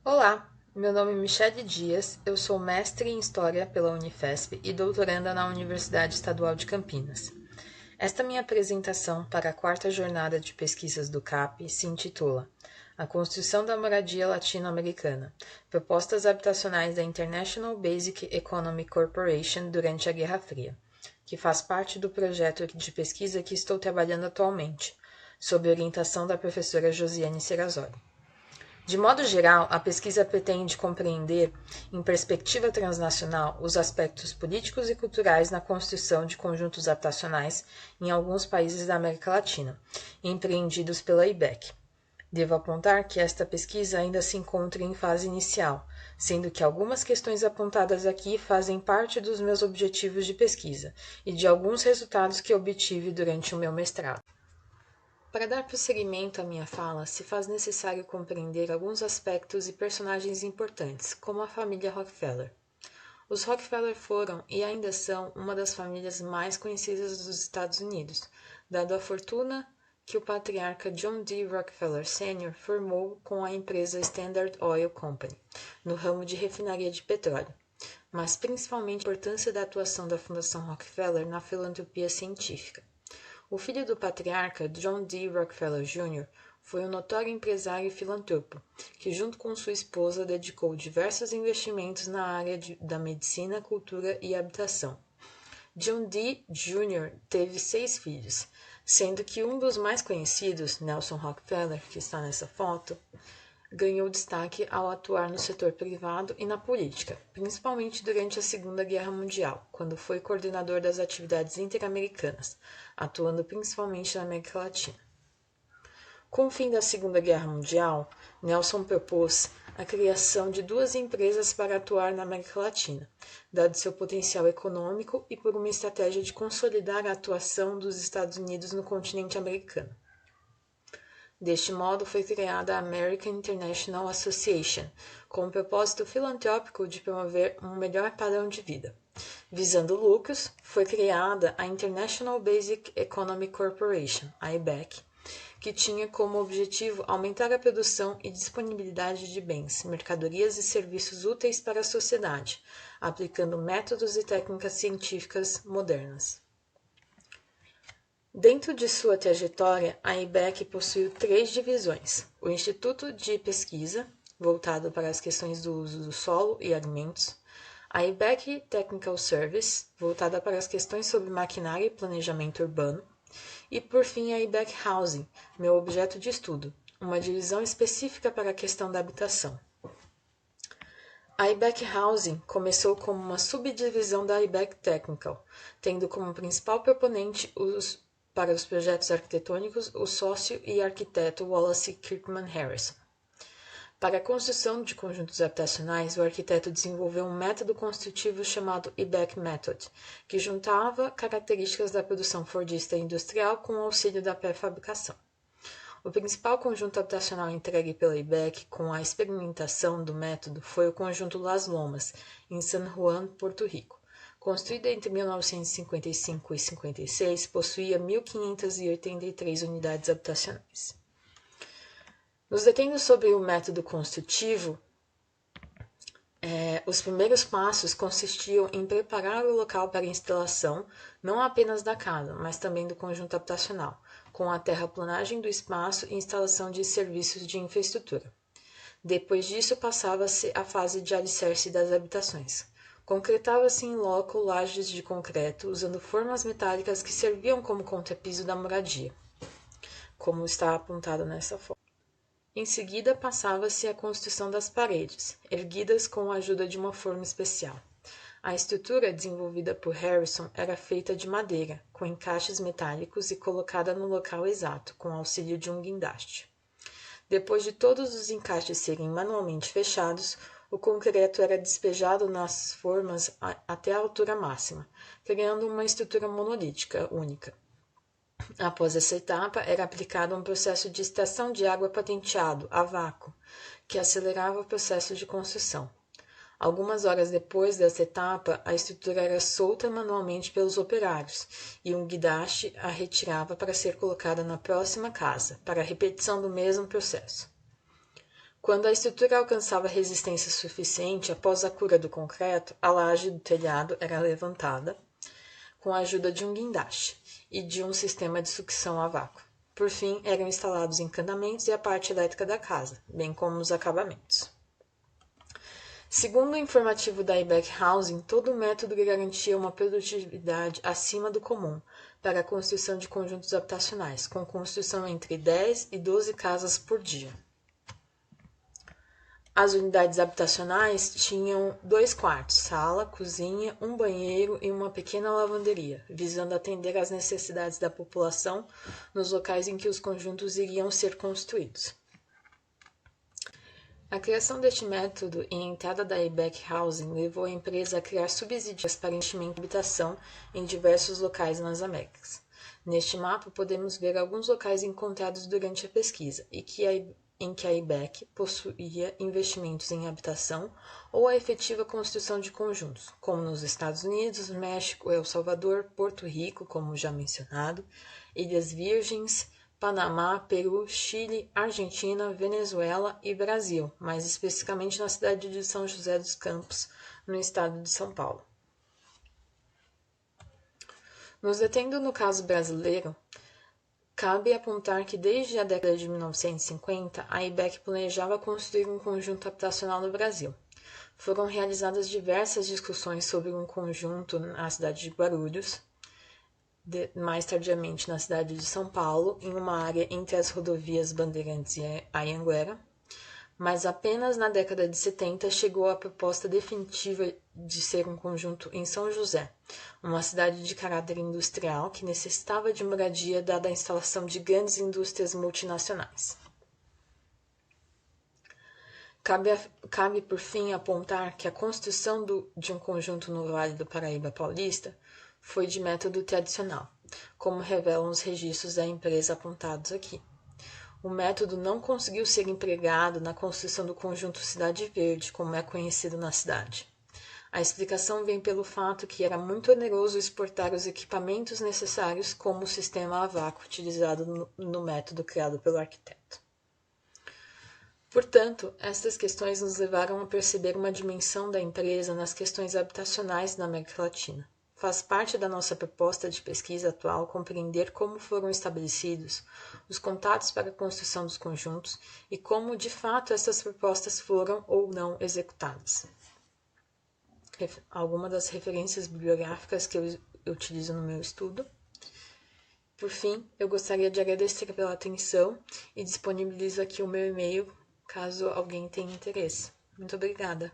Olá, meu nome é Michele Dias, eu sou mestre em História pela Unifesp e doutoranda na Universidade Estadual de Campinas. Esta minha apresentação para a quarta jornada de pesquisas do CAP se intitula A Construção da Moradia Latino-Americana, Propostas Habitacionais da International Basic Economic Corporation durante a Guerra Fria, que faz parte do projeto de pesquisa que estou trabalhando atualmente, sob orientação da professora Josiane Serrazoli. De modo geral, a pesquisa pretende compreender, em perspectiva transnacional, os aspectos políticos e culturais na construção de conjuntos habitacionais em alguns países da América Latina, empreendidos pela IBEC. Devo apontar que esta pesquisa ainda se encontra em fase inicial, sendo que algumas questões apontadas aqui fazem parte dos meus objetivos de pesquisa e de alguns resultados que obtive durante o meu mestrado. Para dar prosseguimento à minha fala, se faz necessário compreender alguns aspectos e personagens importantes, como a família Rockefeller. Os Rockefeller foram e ainda são uma das famílias mais conhecidas dos Estados Unidos, dado a fortuna que o patriarca John D. Rockefeller Sr. formou com a empresa Standard Oil Company, no ramo de refinaria de petróleo, mas principalmente a importância da atuação da Fundação Rockefeller na filantropia científica. O filho do patriarca, John D. Rockefeller Jr., foi um notório empresário e filantropo, que junto com sua esposa dedicou diversos investimentos na área da medicina, cultura e habitação. John D. Jr. teve 6 filhos, sendo que um dos mais conhecidos, Nelson Rockefeller, que está nessa foto, ganhou destaque ao atuar no setor privado e na política, principalmente durante a Segunda Guerra Mundial, quando foi coordenador das atividades interamericanas, atuando principalmente na América Latina. Com o fim da Segunda Guerra Mundial, Nelson propôs a criação de 2 empresas para atuar na América Latina, dado seu potencial econômico e por uma estratégia de consolidar a atuação dos Estados Unidos no continente americano. Deste modo, foi criada a American International Association, com o propósito filantrópico de promover um melhor padrão de vida. Visando lucros, foi criada a International Basic Economic Corporation, a IBEC, que tinha como objetivo aumentar a produção e disponibilidade de bens, mercadorias e serviços úteis para a sociedade, aplicando métodos e técnicas científicas modernas. Dentro de sua trajetória, a IBEC possuiu 3 divisões: o Instituto de Pesquisa, voltado para as questões do uso do solo e alimentos, a IBEC Technical Service, voltada para as questões sobre maquinária e planejamento urbano, e, por fim, a IBEC Housing, meu objeto de estudo, uma divisão específica para a questão da habitação. A IBEC Housing começou como uma subdivisão da IBEC Technical, tendo como principal proponente para os projetos arquitetônicos o sócio e arquiteto Wallace Kirkman Harrison. Para a construção de conjuntos habitacionais, o arquiteto desenvolveu um método construtivo chamado IBEC Method, que juntava características da produção fordista industrial com o auxílio da pré-fabricação. O principal conjunto habitacional entregue pela IBEC com a experimentação do método foi o conjunto Las Lomas, em San Juan, Porto Rico. Construído entre 1955 e 56, possuía 1.583 unidades habitacionais. Nos detendo sobre o método construtivo, os primeiros passos consistiam em preparar o local para a instalação não apenas da casa, mas também do conjunto habitacional, com a terraplanagem do espaço e instalação de serviços de infraestrutura. Depois disso, passava-se a fase de alicerce das habitações. Concretava-se em loco lajes de concreto, usando formas metálicas que serviam como contrapiso da moradia, como está apontado nessa foto. Em seguida, passava-se à construção das paredes, erguidas com a ajuda de uma forma especial. A estrutura desenvolvida por Harrison era feita de madeira, com encaixes metálicos e colocada no local exato, com auxílio de um guindaste. Depois de todos os encaixes serem manualmente fechados, o concreto era despejado nas formas até a altura máxima, criando uma estrutura monolítica única. Após essa etapa, era aplicado um processo de extração de água patenteado, a vácuo, que acelerava o processo de construção. Algumas horas depois dessa etapa, a estrutura era solta manualmente pelos operários e um guindaste a retirava para ser colocada na próxima casa, para a repetição do mesmo processo. Quando a estrutura alcançava resistência suficiente, após a cura do concreto, a laje do telhado era levantada com a ajuda de um guindaste e de um sistema de sucção a vácuo. Por fim, eram instalados encanamentos e a parte elétrica da casa, bem como os acabamentos. Segundo o informativo da IBEC Housing, todo o método garantia uma produtividade acima do comum para a construção de conjuntos habitacionais, com construção entre 10 e 12 casas por dia. As unidades habitacionais tinham 2 quartos, sala, cozinha, um banheiro e uma pequena lavanderia, visando atender às necessidades da população nos locais em que os conjuntos iriam ser construídos. A criação deste método e a entrada da IBEC Housing levou a empresa a criar subsídios para investimento em habitação em diversos locais nas Américas. Neste mapa, podemos ver alguns locais encontrados durante a pesquisa em que a IBEC possuía investimentos em habitação ou a efetiva construção de conjuntos, como nos Estados Unidos, México, El Salvador, Porto Rico, como já mencionado, Ilhas Virgens, Panamá, Peru, Chile, Argentina, Venezuela e Brasil, mais especificamente na cidade de São José dos Campos, no estado de São Paulo. Nos detendo no caso brasileiro, cabe apontar que desde a década de 1950, a IBEC planejava construir um conjunto habitacional no Brasil. Foram realizadas diversas discussões sobre um conjunto na cidade de Guarulhos, mais tardiamente na cidade de São Paulo, em uma área entre as rodovias Bandeirantes e Anhanguera, mas apenas na década de 70 chegou a proposta definitiva de ser um conjunto em São José, uma cidade de caráter industrial que necessitava de moradia dada a instalação de grandes indústrias multinacionais. Cabe, por fim, apontar que a construção de um conjunto no Vale do Paraíba Paulista foi de método tradicional, como revelam os registros da empresa apontados aqui. O método não conseguiu ser empregado na construção do conjunto Cidade Verde, como é conhecido na cidade. A explicação vem pelo fato que era muito oneroso exportar os equipamentos necessários, como o sistema a vácuo utilizado no método criado pelo arquiteto. Portanto, estas questões nos levaram a perceber uma dimensão da empresa nas questões habitacionais na América Latina. Faz parte da nossa proposta de pesquisa atual compreender como foram estabelecidos os contatos para a construção dos conjuntos e como, de fato, essas propostas foram ou não executadas. Algumas das referências bibliográficas que eu utilizo no meu estudo. Por fim, eu gostaria de agradecer pela atenção e disponibilizo aqui o meu e-mail caso alguém tenha interesse. Muito obrigada!